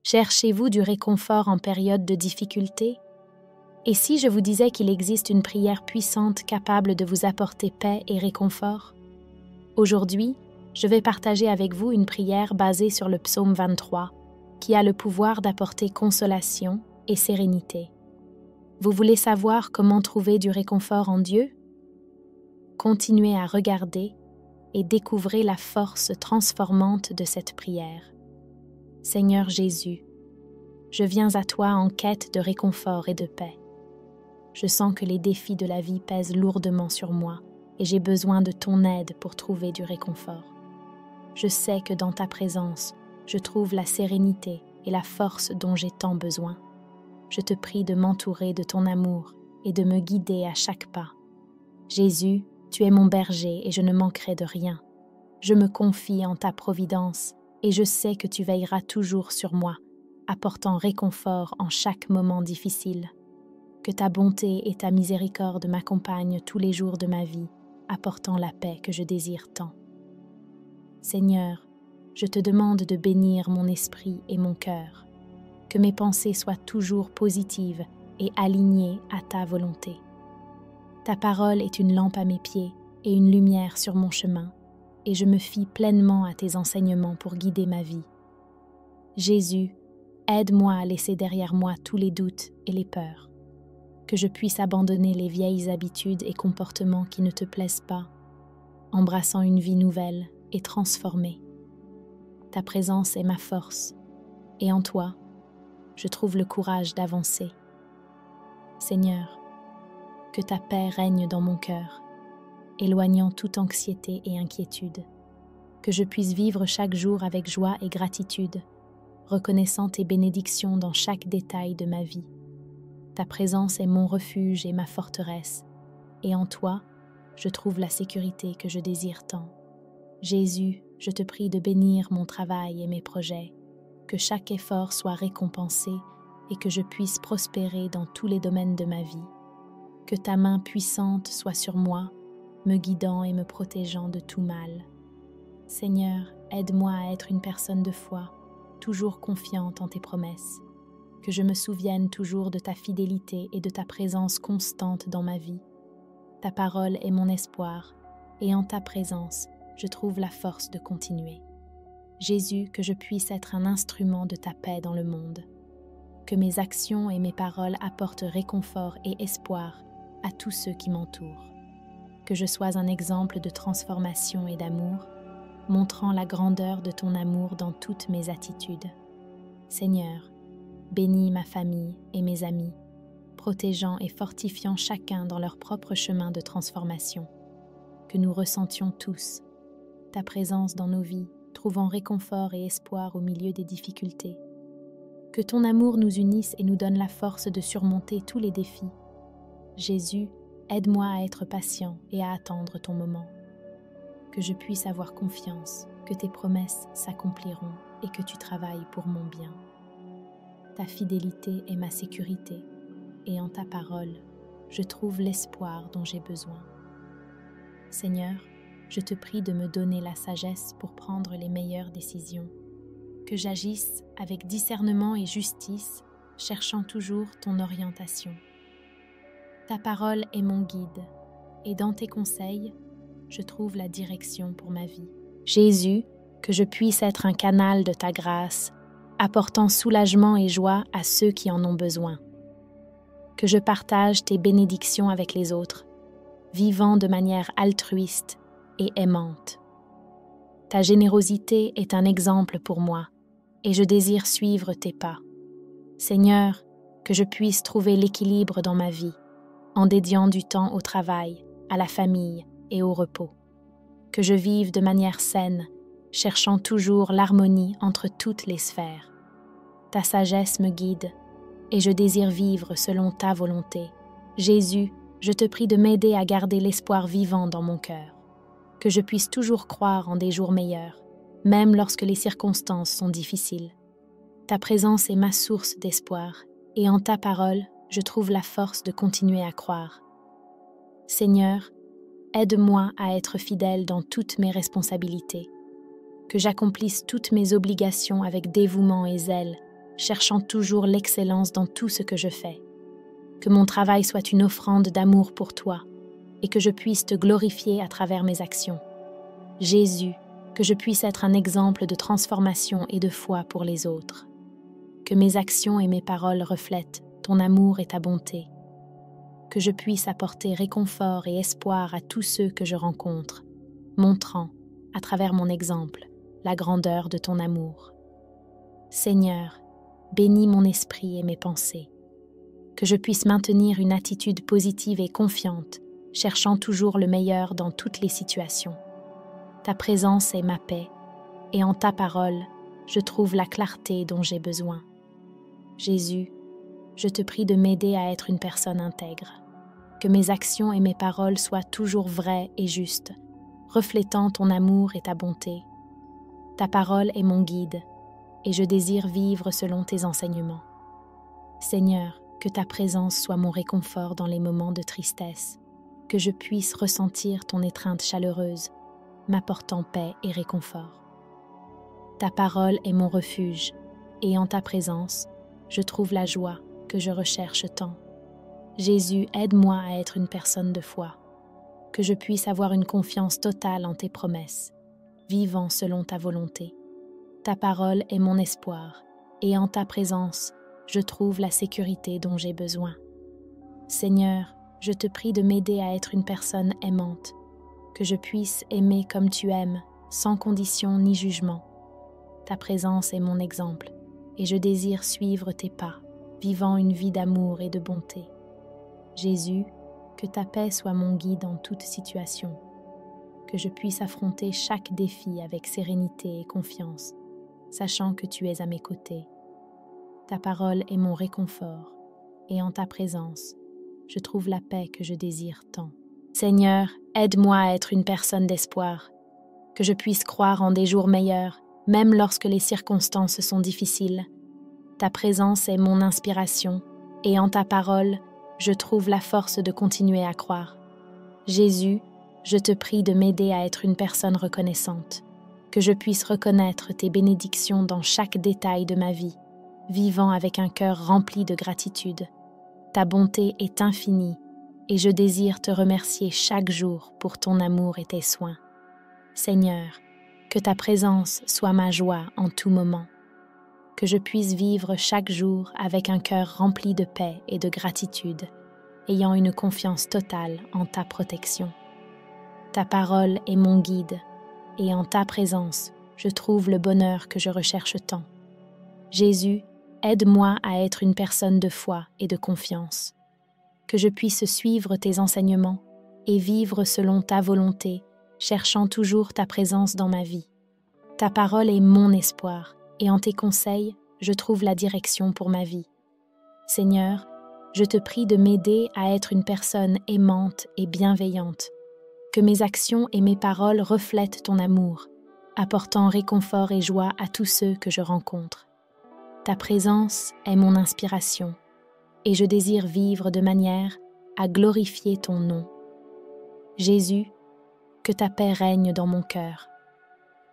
Cherchez-vous du réconfort en période de difficulté? Et si je vous disais qu'il existe une prière puissante capable de vous apporter paix et réconfort? Aujourd'hui, je vais partager avec vous une prière basée sur le psaume 23, qui a le pouvoir d'apporter consolation et sérénité. Vous voulez savoir comment trouver du réconfort en Dieu? Continuez à regarder et découvrez la force transformante de cette prière. Seigneur Jésus, je viens à toi en quête de réconfort et de paix. Je sens que les défis de la vie pèsent lourdement sur moi et j'ai besoin de ton aide pour trouver du réconfort. Je sais que dans ta présence, je trouve la sérénité et la force dont j'ai tant besoin. Je te prie de m'entourer de ton amour et de me guider à chaque pas. Jésus, tu es mon berger et je ne manquerai de rien. Je me confie en ta providence et je sais que tu veilleras toujours sur moi, apportant réconfort en chaque moment difficile. Que ta bonté et ta miséricorde m'accompagnent tous les jours de ma vie, apportant la paix que je désire tant. Seigneur, je te demande de bénir mon esprit et mon cœur, que mes pensées soient toujours positives et alignées à ta volonté. Ta parole est une lampe à mes pieds et une lumière sur mon chemin, et je me fie pleinement à tes enseignements pour guider ma vie. Jésus, aide-moi à laisser derrière moi tous les doutes et les peurs, que je puisse abandonner les vieilles habitudes et comportements qui ne te plaisent pas, embrassant une vie nouvelle et transformée. Ta présence est ma force, et en toi, je trouve le courage d'avancer. Seigneur, que ta paix règne dans mon cœur, éloignant toute anxiété et inquiétude, que je puisse vivre chaque jour avec joie et gratitude, reconnaissant tes bénédictions dans chaque détail de ma vie. Ta présence est mon refuge et ma forteresse, et en toi, je trouve la sécurité que je désire tant. Jésus, je te prie de bénir mon travail et mes projets, que chaque effort soit récompensé et que je puisse prospérer dans tous les domaines de ma vie. Que ta main puissante soit sur moi, me guidant et me protégeant de tout mal. Seigneur, aide-moi à être une personne de foi, toujours confiante en tes promesses. Que je me souvienne toujours de ta fidélité et de ta présence constante dans ma vie. Ta parole est mon espoir, et en ta présence, je trouve la force de continuer. Jésus, que je puisse être un instrument de ta paix dans le monde. Que mes actions et mes paroles apportent réconfort et espoir à tous ceux qui m'entourent. Que je sois un exemple de transformation et d'amour, montrant la grandeur de ton amour dans toutes mes attitudes. Seigneur, bénis ma famille et mes amis, protégeant et fortifiant chacun dans leur propre chemin de transformation. Que nous ressentions tous ta présence dans nos vies, trouvant réconfort et espoir au milieu des difficultés. Que ton amour nous unisse et nous donne la force de surmonter tous les défis. Jésus, aide-moi à être patient et à attendre ton moment. Que je puisse avoir confiance, que tes promesses s'accompliront et que tu travailles pour mon bien. Ta fidélité est ma sécurité, et en ta parole, je trouve l'espoir dont j'ai besoin. Seigneur, je te prie de me donner la sagesse pour prendre les meilleures décisions, que j'agisse avec discernement et justice, cherchant toujours ton orientation. Ta parole est mon guide, et dans tes conseils, je trouve la direction pour ma vie. Jésus, que je puisse être un canal de ta grâce, apportant soulagement et joie à ceux qui en ont besoin. Que je partage tes bénédictions avec les autres, vivant de manière altruiste et aimante. Ta générosité est un exemple pour moi, et je désire suivre tes pas. Seigneur, que je puisse trouver l'équilibre dans ma vie, en dédiant du temps au travail, à la famille et au repos. Que je vive de manière saine, cherchant toujours l'harmonie entre toutes les sphères. Ta sagesse me guide, et je désire vivre selon ta volonté. Jésus, je te prie de m'aider à garder l'espoir vivant dans mon cœur. Que je puisse toujours croire en des jours meilleurs, même lorsque les circonstances sont difficiles. Ta présence est ma source d'espoir, et en ta parole, je trouve la force de continuer à croire. Seigneur, aide-moi à être fidèle dans toutes mes responsabilités, que j'accomplisse toutes mes obligations avec dévouement et zèle, cherchant toujours l'excellence dans tout ce que je fais. Que mon travail soit une offrande d'amour pour toi et que je puisse te glorifier à travers mes actions. Jésus, que je puisse être un exemple de transformation et de foi pour les autres. Que mes actions et mes paroles reflètent ton amour et ta bonté. Que je puisse apporter réconfort et espoir à tous ceux que je rencontre, montrant, à travers mon exemple, la grandeur de ton amour. Seigneur, bénis mon esprit et mes pensées. Que je puisse maintenir une attitude positive et confiante, cherchant toujours le meilleur dans toutes les situations. Ta présence est ma paix, et en ta parole, je trouve la clarté dont j'ai besoin. Jésus, je te prie de m'aider à être une personne intègre. Que mes actions et mes paroles soient toujours vraies et justes, reflétant ton amour et ta bonté. Ta parole est mon guide, et je désire vivre selon tes enseignements. Seigneur, que ta présence soit mon réconfort dans les moments de tristesse, que je puisse ressentir ton étreinte chaleureuse, m'apportant paix et réconfort. Ta parole est mon refuge, et en ta présence, je trouve la joie que je recherche tant. Jésus, aide-moi à être une personne de foi, que je puisse avoir une confiance totale en tes promesses, vivant selon ta volonté. Ta parole est mon espoir, et en ta présence, je trouve la sécurité dont j'ai besoin. Seigneur, je te prie de m'aider à être une personne aimante, que je puisse aimer comme tu aimes, sans condition ni jugement. Ta présence est mon exemple, et je désire suivre tes pas, vivant une vie d'amour et de bonté. Jésus, que ta paix soit mon guide en toute situation, que je puisse affronter chaque défi avec sérénité et confiance, sachant que tu es à mes côtés. Ta parole est mon réconfort, et en ta présence, je trouve la paix que je désire tant. Seigneur, aide-moi à être une personne d'espoir, que je puisse croire en des jours meilleurs, même lorsque les circonstances sont difficiles. Ta présence est mon inspiration, et en ta parole, je trouve la force de continuer à croire. Jésus, je te prie de m'aider à être une personne reconnaissante, que je puisse reconnaître tes bénédictions dans chaque détail de ma vie, vivant avec un cœur rempli de gratitude. Ta bonté est infinie, et je désire te remercier chaque jour pour ton amour et tes soins. Seigneur, que ta présence soit ma joie en tout moment, que je puisse vivre chaque jour avec un cœur rempli de paix et de gratitude, ayant une confiance totale en ta protection. Ta parole est mon guide, et en ta présence, je trouve le bonheur que je recherche tant. Jésus, aide-moi à être une personne de foi et de confiance, que je puisse suivre tes enseignements et vivre selon ta volonté, cherchant toujours ta présence dans ma vie. Ta parole est mon espoir, et en tes conseils, je trouve la direction pour ma vie. Seigneur, je te prie de m'aider à être une personne aimante et bienveillante, que mes actions et mes paroles reflètent ton amour, apportant réconfort et joie à tous ceux que je rencontre. Ta présence est mon inspiration, et je désire vivre de manière à glorifier ton nom. Jésus, que ta paix règne dans mon cœur,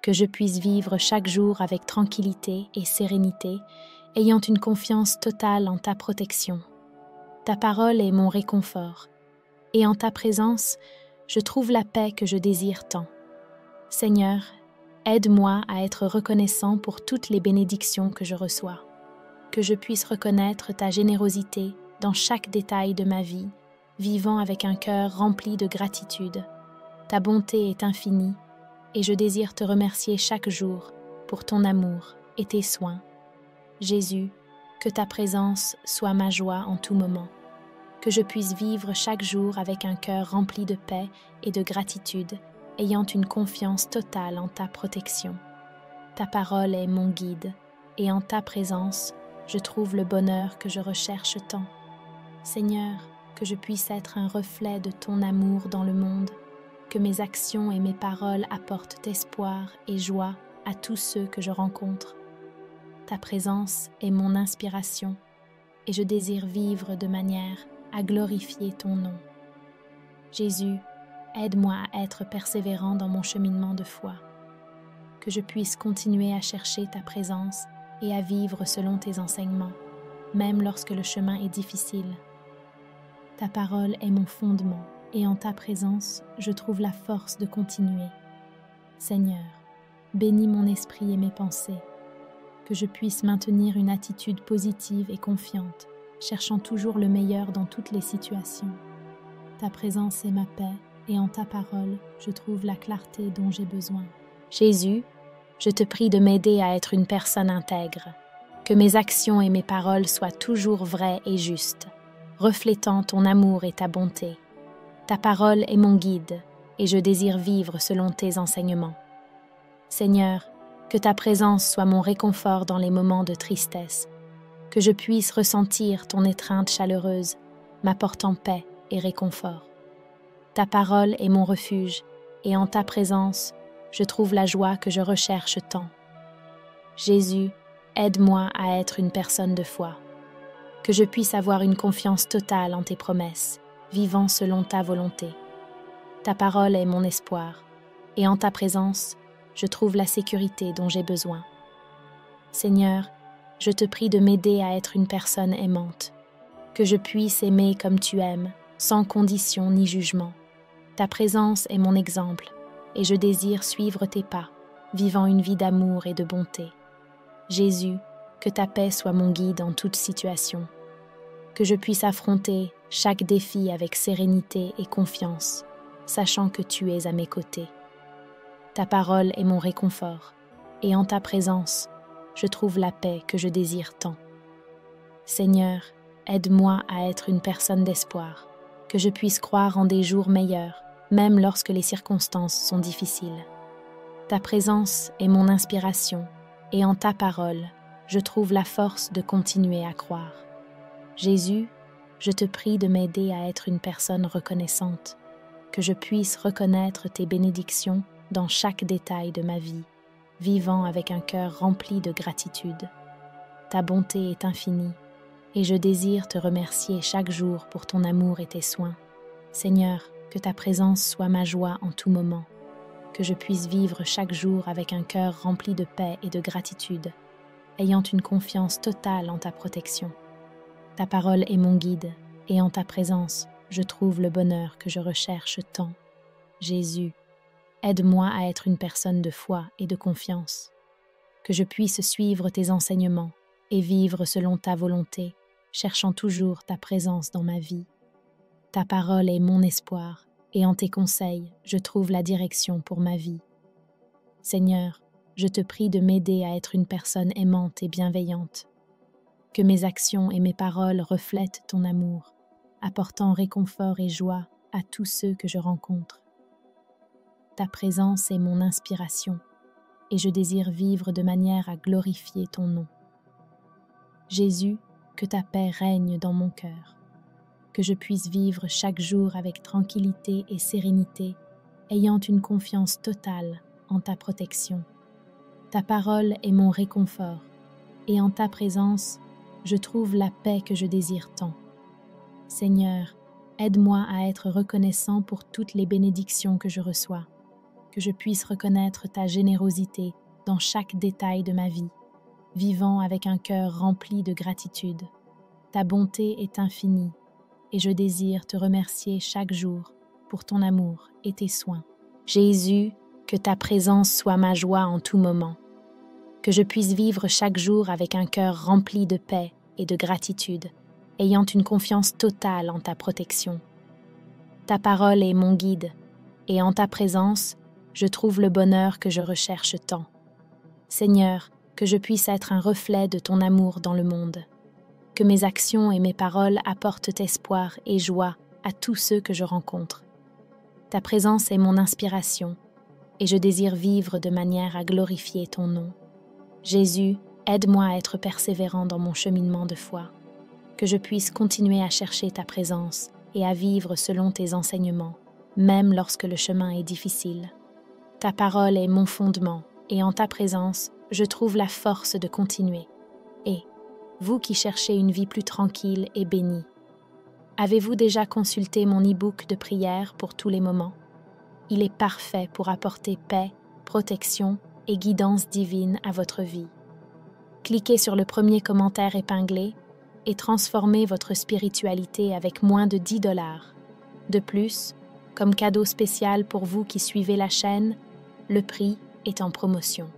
que je puisse vivre chaque jour avec tranquillité et sérénité, ayant une confiance totale en ta protection. Ta parole est mon réconfort, et en ta présence, je trouve la paix que je désire tant. Seigneur, aide-moi à être reconnaissant pour toutes les bénédictions que je reçois, que je puisse reconnaître ta générosité dans chaque détail de ma vie, vivant avec un cœur rempli de gratitude. Ta bonté est infinie, et je désire te remercier chaque jour pour ton amour et tes soins. Jésus, que ta présence soit ma joie en tout moment, que je puisse vivre chaque jour avec un cœur rempli de paix et de gratitude, ayant une confiance totale en ta protection. Ta parole est mon guide, et en ta présence, je trouve le bonheur que je recherche tant. Seigneur, que je puisse être un reflet de ton amour dans le monde, que mes actions et mes paroles apportent espoir et joie à tous ceux que je rencontre. Ta présence est mon inspiration, et je désire vivre de manière à glorifier ton nom. Jésus, aide-moi à être persévérant dans mon cheminement de foi, que je puisse continuer à chercher ta présence et à vivre selon tes enseignements, même lorsque le chemin est difficile. Ta parole est mon fondement, et en ta présence, je trouve la force de continuer. Seigneur, bénis mon esprit et mes pensées, que je puisse maintenir une attitude positive et confiante, cherchant toujours le meilleur dans toutes les situations. Ta présence est ma paix, et en ta parole, je trouve la clarté dont j'ai besoin. Jésus, je te prie de m'aider à être une personne intègre, que mes actions et mes paroles soient toujours vraies et justes, reflétant ton amour et ta bonté. Ta parole est mon guide, et je désire vivre selon tes enseignements. Seigneur, que ta présence soit mon réconfort dans les moments de tristesse, que je puisse ressentir ton étreinte chaleureuse, m'apportant paix et réconfort. Ta parole est mon refuge, et en ta présence, je trouve la joie que je recherche tant. Jésus, aide-moi à être une personne de foi, que je puisse avoir une confiance totale en tes promesses, vivant selon ta volonté. Ta parole est mon espoir, et en ta présence, je trouve la sécurité dont j'ai besoin. Seigneur, je te prie de m'aider à être une personne aimante, que je puisse aimer comme tu aimes, sans condition ni jugement. Ta présence est mon exemple, et je désire suivre tes pas, vivant une vie d'amour et de bonté. Jésus, que ta paix soit mon guide en toute situation, que je puisse affronter chaque défi avec sérénité et confiance, sachant que tu es à mes côtés. Ta parole est mon réconfort, et en ta présence, je trouve la paix que je désire tant. Seigneur, aide-moi à être une personne d'espoir, que je puisse croire en des jours meilleurs, même lorsque les circonstances sont difficiles. Ta présence est mon inspiration, et en ta parole, je trouve la force de continuer à croire. Jésus, je te prie de m'aider à être une personne reconnaissante, que je puisse reconnaître tes bénédictions dans chaque détail de ma vie, vivant avec un cœur rempli de gratitude. Ta bonté est infinie, et je désire te remercier chaque jour pour ton amour et tes soins. Seigneur, que ta présence soit ma joie en tout moment, que je puisse vivre chaque jour avec un cœur rempli de paix et de gratitude, ayant une confiance totale en ta protection. Ta parole est mon guide, et en ta présence, je trouve le bonheur que je recherche tant. Jésus, aide-moi à être une personne de foi et de confiance, que je puisse suivre tes enseignements et vivre selon ta volonté, cherchant toujours ta présence dans ma vie. Ta parole est mon espoir, et en tes conseils, je trouve la direction pour ma vie. Seigneur, je te prie de m'aider à être une personne aimante et bienveillante, que mes actions et mes paroles reflètent ton amour, apportant réconfort et joie à tous ceux que je rencontre. Ta présence est mon inspiration, et je désire vivre de manière à glorifier ton nom. Jésus, que ta paix règne dans mon cœur, que je puisse vivre chaque jour avec tranquillité et sérénité, ayant une confiance totale en ta protection. Ta parole est mon réconfort, et en ta présence, je trouve la paix que je désire tant. Seigneur, aide-moi à être reconnaissant pour toutes les bénédictions que je reçois, que je puisse reconnaître ta générosité dans chaque détail de ma vie, vivant avec un cœur rempli de gratitude. Ta bonté est infinie, et je désire te remercier chaque jour pour ton amour et tes soins. Jésus, que ta présence soit ma joie en tout moment, que je puisse vivre chaque jour avec un cœur rempli de paix et de gratitude, ayant une confiance totale en ta protection. Ta parole est mon guide, et en ta présence, je trouve le bonheur que je recherche tant. Seigneur, que je puisse être un reflet de ton amour dans le monde, que mes actions et mes paroles apportent espoir et joie à tous ceux que je rencontre. Ta présence est mon inspiration, et je désire vivre de manière à glorifier ton nom. Jésus, aide-moi à être persévérant dans mon cheminement de foi, que je puisse continuer à chercher ta présence et à vivre selon tes enseignements, même lorsque le chemin est difficile. Ta parole est mon fondement, et en ta présence, je trouve la force de continuer. Et, vous qui cherchez une vie plus tranquille et bénie, avez-vous déjà consulté mon e-book de prière pour tous les moments? Il est parfait pour apporter paix, protection et guidance divine à votre vie. Cliquez sur le premier commentaire épinglé et transformez votre spiritualité avec moins de 10 $. De plus, comme cadeau spécial pour vous qui suivez la chaîne, le prix est en promotion.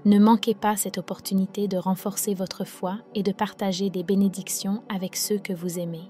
Ne manquez pas cette opportunité de renforcer votre foi et de partager des bénédictions avec ceux que vous aimez.